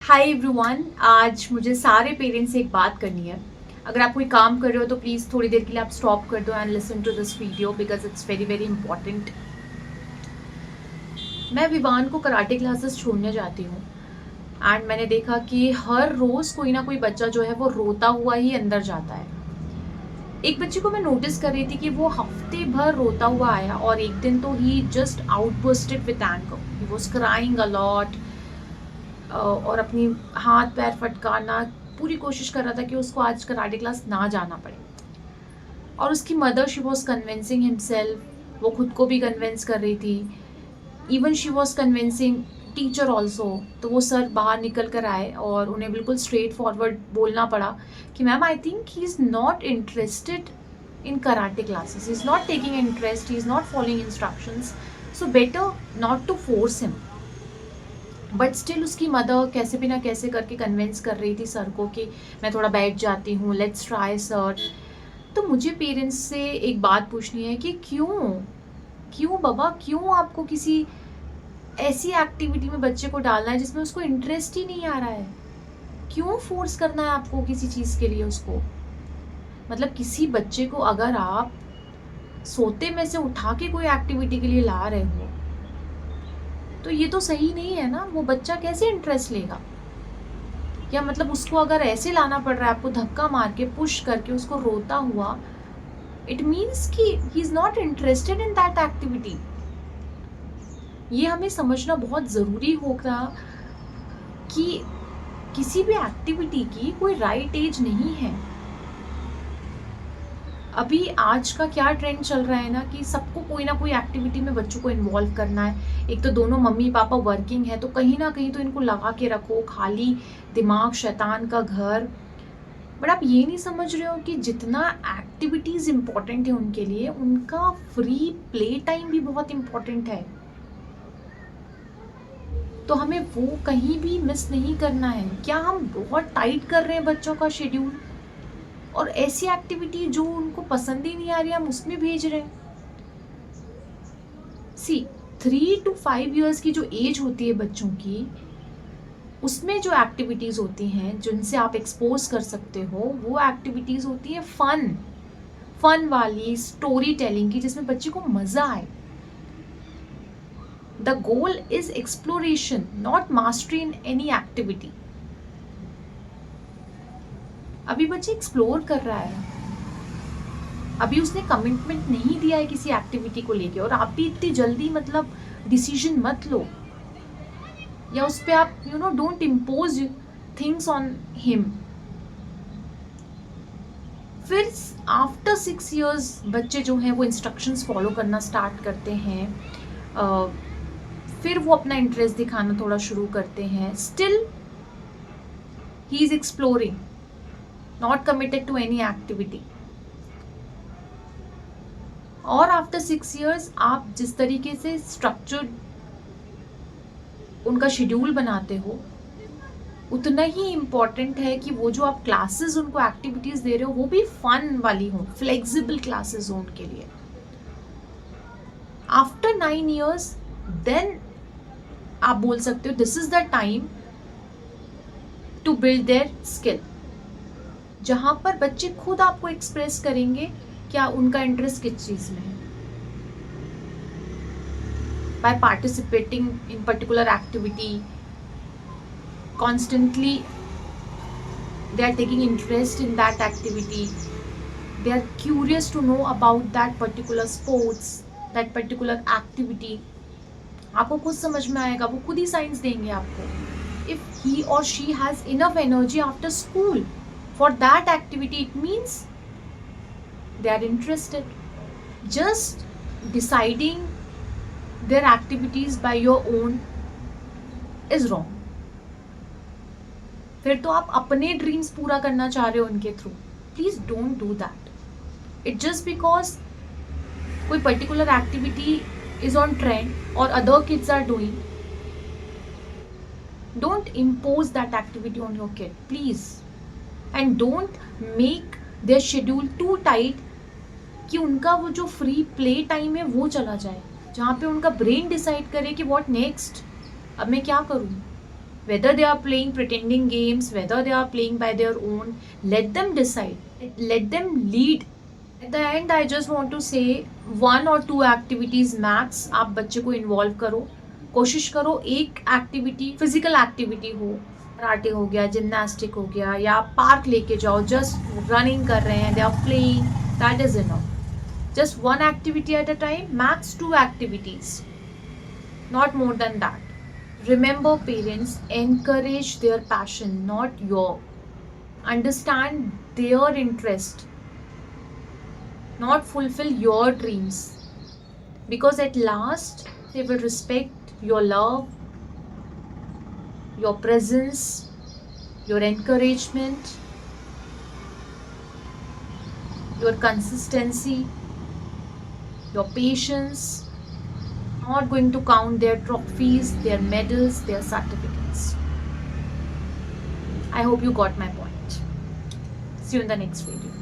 Hi everyone, आज मुझे सारे पेरेंट्स से एक बात करनी है। अगर आप कोई काम कर रहे हो तो प्लीज़ थोड़ी देर के लिए आप स्टॉप कर दो and listen to this video because it's very very important. मैं विवान को कराटे क्लासेस छोड़ने जाती हूँ एंड मैंने देखा कि हर रोज़ कोई ना कोई बच्चा जो है वो रोता हुआ ही अंदर जाता है। एक बच्चे को मैं नोटिस कर रही थी कि वो हफ्ते भर रोता हुआ आया और एक दिन तो he just outbursted with anger, he was crying a lot और अपनी हाथ पैर फटकारना पूरी कोशिश कर रहा था कि उसको आज कराटे क्लास ना जाना पड़े। और उसकी mother she was convincing himself, वो खुद को भी कन्विंस कर रही थी। Even she was convincing teacher also. तो वो सर बाहर निकल कर आए और उन्हें बिल्कुल स्ट्रेट फॉरवर्ड बोलना पड़ा कि ma'am I think he is not interested in karate classes, he is not taking interest, he is not following instructions, so better not to force him. But still उसकी मदर कैसे भी ना कैसे करके convince कर रही थी सर को कि मैं थोड़ा बैठ जाती हूँ, लेट्स ट्राई सर। तो मुझे पेरेंट्स से एक बात पूछनी है कि क्यों क्यों बाबा, क्यों आपको किसी ऐसी एक्टिविटी में बच्चे को डालना है जिसमें उसको इंटरेस्ट ही नहीं आ रहा है? क्यों फोर्स करना है आपको किसी चीज़ के लिए उसको? मतलब किसी बच्चे को अगर आप सोते में से उठा के कोई एक्टिविटी के लिए ला रहे हो तो ये तो सही नहीं है ना। वो बच्चा कैसे इंटरेस्ट लेगा? या मतलब उसको अगर ऐसे लाना पड़ रहा है आपको, धक्का मार के पुश करके उसको रोता हुआ, इट मीन्स कि he is not interested in that activity. ये हमें समझना बहुत ज़रूरी होगा कि किसी भी एक्टिविटी की कोई राइट एज नहीं है। अभी आज का क्या ट्रेंड चल रहा है ना कि सबको कोई ना कोई एक्टिविटी में बच्चों को इन्वॉल्व करना है। एक तो दोनों मम्मी पापा वर्किंग है तो कहीं ना कहीं तो इनको लगा के रखो, खाली दिमाग शैतान का घर। बट आप ये नहीं समझ रहे हो कि जितना एक्टिविटीज़ इम्पॉर्टेंट है उनके लिए, उनका फ्री प्ले टाइम भी बहुत इम्पॉर्टेंट है। तो हमें वो कहीं भी मिस नहीं करना है। क्या हम बहुत टाइट कर रहे हैं बच्चों का शेड्यूल और ऐसी एक्टिविटी जो उनको पसंद ही नहीं आ रही हम उसमें भेज रहे हैं? सी 3 to 5 years की जो एज होती है बच्चों की, उसमें जो एक्टिविटीज़ होती हैं जिनसे आप एक्सपोज कर सकते हो, वो एक्टिविटीज़ होती है फन वाली, स्टोरी टेलिंग की, जिसमें बच्चे को मज़ा आए। The goal is exploration, not mastery in any activity. अभी बच्चे एक्सप्लोर कर रहा है, अभी उसने कमिटमेंट नहीं दिया है किसी एक्टिविटी को लेके। और आप भी इतनी जल्दी मतलब डिसीजन मत लो, या उस पर आप don't impose things on him. फिर आफ्टर 6 years बच्चे जो हैं वो इंस्ट्रक्शंस फॉलो करना स्टार्ट करते हैं। फिर वो अपना इंटरेस्ट दिखाना थोड़ा शुरू करते हैं। Still he is exploring, not committed to any activity. और आफ्टर 6 years आप जिस तरीके से स्ट्रक्चर्ड उनका शेड्यूल बनाते हो, उतना ही इम्पॉर्टेंट है कि वो जो आप क्लासेस उनको एक्टिविटीज़ दे रहे हो वो भी फन वाली हो, फ्लेक्सिबल क्लासेस हो उनके लिए। आफ्टर 9 years देन आप बोल सकते हो this is the time to build their skill, जहां पर बच्चे खुद आपको एक्सप्रेस करेंगे क्या उनका इंटरेस्ट किस चीज में है। By participating in particular activity, constantly they are taking interest in that activity, they are curious to know about that particular sports, that particular activity। आपको खुद समझ में आएगा, वो खुद ही साइंस देंगे आपको। इफ ही और she has enough energy after school for that activity, it means they are interested. Just deciding their activities by your own is wrong. फिर तो आप अपने ड्रीम्स पूरा करना चाह रहे हो उनके through. Please don't do that. It just because कोई particular activity is on trend or other kids are doing, don't impose that activity on your kid, please, and don't make their schedule too tight कि उनका वो जो free play time है वो चला जाए, जहाँ पे उनका ब्रेन डिसाइड करे कि व्हाट नेक्स्ट, अब मैं क्या करूँ। whether they are playing pretending games, whether they are playing by their own, let them decide, let them lead. At the end I just want to say 1 or 2 activities max आप बच्चे को involve करो. कोशिश करो एक activity physical activity हो, karate हो गया, जिम्नास्टिक हो गया, या आप पार्क लेके जाओ, जस्ट रनिंग कर रहे हैं, they are playing, that is enough. Just 1 activity at a time, max 2 activities, not more than that. Remember, parents, encourage their passion, not your. Understand their interest, not fulfill your dreams. Because at last, they will respect your love, your presence, your encouragement, your consistency, your patience. Not going to count their trophies, their medals, their certificates. I hope you got my point. See you in the next video.